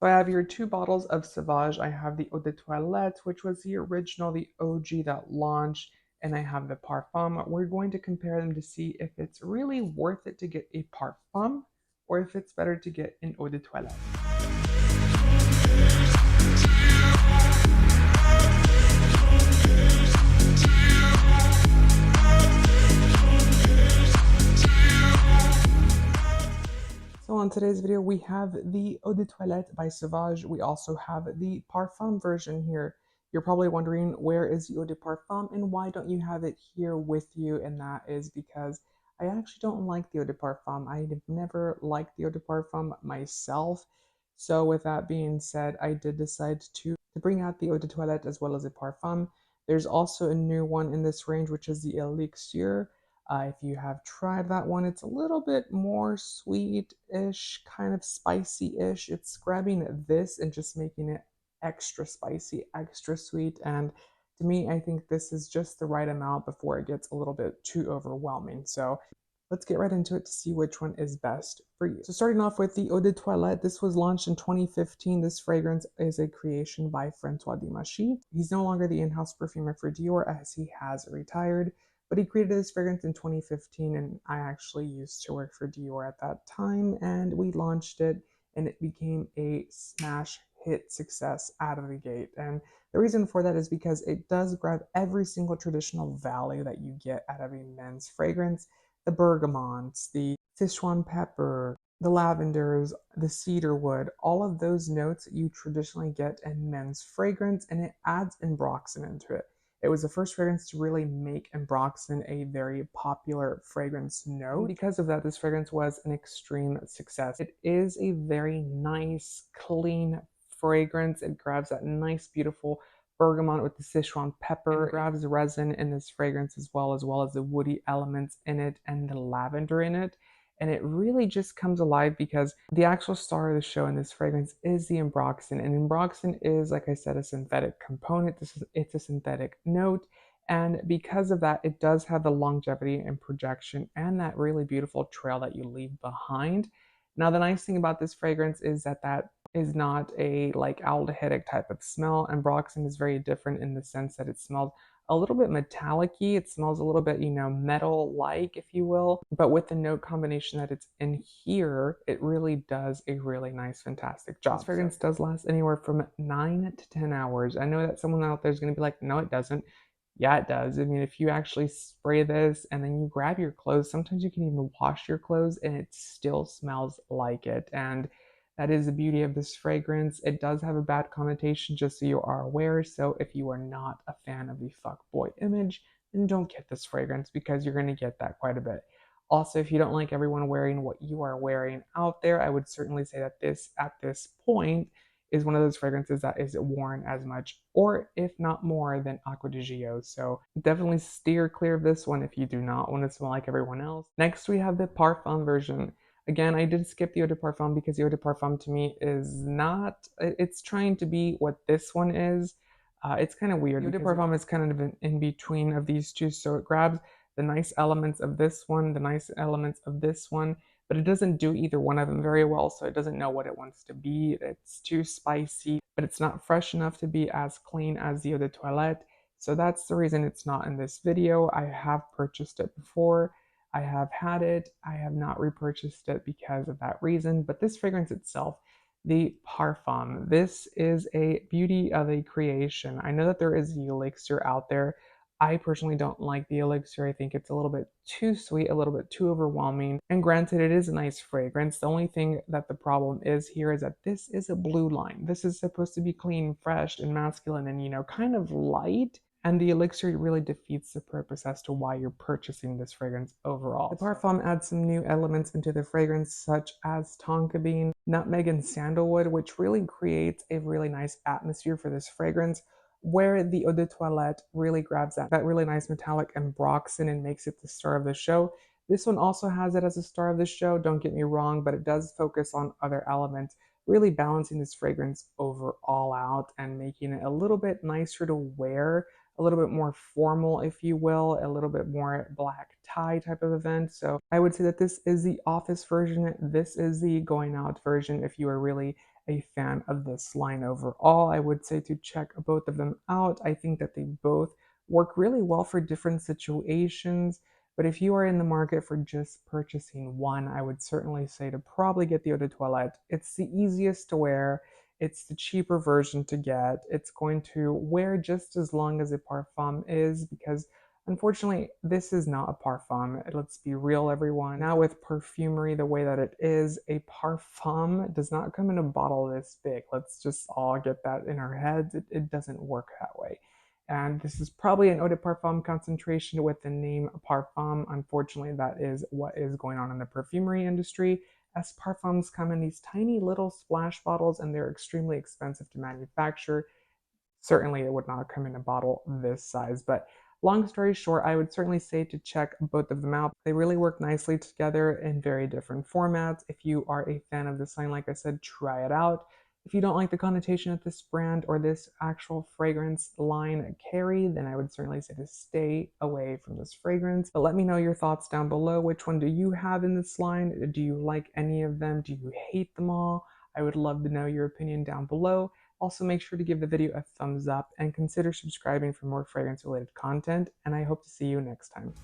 So I have here two bottles of Sauvage. I have the Eau de Toilette, which was the original, the OG that launched, and I have the Parfum. We're going to compare them to see if it's really worth it to get a Parfum or if it's better to get an Eau de Toilette. So on today's video, we have the Eau de Toilette by Sauvage. We also have the Parfum version here. You're probably wondering, where is the Eau de Parfum and why don't you have it here with you? And that is because I actually don't like the Eau de Parfum. I have never liked the Eau de Parfum myself. So with that being said, I did decide to bring out the Eau de Toilette as well as the Parfum. There's also a new one in this range, which is the Elixir. If you have tried that one, it's a little bit more sweet-ish, kind of spicy-ish. It's grabbing this and just making it extra spicy, extra sweet. And to me, I think this is just the right amount before it gets a little bit too overwhelming. So let's get right into it to see which one is best for you. So starting off with the Eau de Toilette, this was launched in 2015. This fragrance is a creation by Francois Dimachy. He's no longer the in-house perfumer for Dior as he has retired. But he created this fragrance in 2015, and I actually used to work for Dior at that time, and we launched it, and it became a smash hit success out of the gate. And the reason for that is because it does grab every single traditional value that you get out of a men's fragrance. The bergamots, the Sichuan pepper, the lavenders, the cedar wood, all of those notes that you traditionally get in men's fragrance, and it adds ambroxan into it. It was the first fragrance to really make ambroxan a very popular fragrance note. And because of that, this fragrance was an extreme success. It is a very nice, clean fragrance. It grabs that nice, beautiful bergamot with the Sichuan pepper. It grabs the resin in this fragrance as well as the woody elements in it and the lavender in it. And it really just comes alive because the actual star of the show in this fragrance is the ambroxan. And ambroxan is, like I said, a synthetic component. It's a synthetic note. And because of that, it does have the longevity and projection and that really beautiful trail that you leave behind. Now, the nice thing about this fragrance is that that is not a like aldehydic type of smell. Ambroxan is very different in the sense that it smells a little bit metallic-y. It smells a little bit, metal-like, if you will. But with the note combination that it's in here, it really does a really nice, fantastic job. This fragrance does last anywhere from 9 to 10 hours. I know that someone out there is going to be like, no, it doesn't. Yeah, it does. I mean, if you actually spray this and then you grab your clothes, sometimes you can even wash your clothes and it still smells like it. And that is the beauty of this fragrance. It does have a bad connotation, just so you are aware. So if you are not a fan of the fuckboy image, then don't get this fragrance because you're going to get that quite a bit. Also, if you don't like everyone wearing what you are wearing out there, I would certainly say that this, at this point, is one of those fragrances that is worn as much, or if not more, than Acqua di Gio. So definitely steer clear of this one if you do not want to smell like everyone else. Next, we have the Parfum version. Again, I did skip the Eau de Parfum because the Eau de Parfum to me is not, it's trying to be what this one is. It's kind of weird. Eau de Parfum is kind of an in between of these two, so it grabs the nice elements of this one, the nice elements of this one, but it doesn't do either one of them very well, so it doesn't know what it wants to be. It's too spicy, but it's not fresh enough to be as clean as the Eau de Toilette, so that's the reason it's not in this video. I have purchased it before. I have had it. I have not repurchased it because of that reason, but this fragrance itself, the Parfum, this is a beauty of a creation. I know that there is the Elixir out there. I personally don't like the Elixir. I think it's a little bit too sweet, a little bit too overwhelming. And granted, it is a nice fragrance. The only thing that the problem is here is that this is a blue line. This is supposed to be clean, fresh, and masculine and, kind of light. And the Elixir really defeats the purpose as to why you're purchasing this fragrance overall. The Parfum adds some new elements into the fragrance, such as tonka bean, nutmeg, and sandalwood, which really creates a really nice atmosphere for this fragrance, where the Eau de Toilette really grabs that really nice metallic ambroxan and makes it the star of the show. This one also has it as a star of the show, don't get me wrong, but it does focus on other elements, really balancing this fragrance overall out and making it a little bit nicer to wear, a little bit more formal, if you will, a little bit more black tie type of event. So I would say that this is the office version. This is the going out version if you are really a fan of this line overall. I would say to check both of them out. I think that they both work really well for different situations. But if you are in the market for just purchasing one, I would certainly say to probably get the Eau de Toilette. It's the easiest to wear. It's the cheaper version to get. It's going to wear just as long as a parfum is because unfortunately, this is not a parfum. Let's be real, everyone. Now, with perfumery the way that it is, a parfum does not come in a bottle this big. Let's just all get that in our heads. It doesn't work that way. And this is probably an eau de parfum concentration with the name parfum. Unfortunately, that is what is going on in the perfumery industry, as parfums come in these tiny little splash bottles and they're extremely expensive to manufacture. Certainly it would not come in a bottle this size, but long story short, I would certainly say to check both of them out. They really work nicely together in very different formats. If you are a fan of this line, like I said, try it out. If you don't like the connotation that this brand or this actual fragrance line carry, then I would certainly say to stay away from this fragrance. But let me know your thoughts down below. Which one do you have in this line? Do you like any of them? Do you hate them all? I would love to know your opinion down below. Also, make sure to give the video a thumbs up and consider subscribing for more fragrance related content, and I hope to see you next time.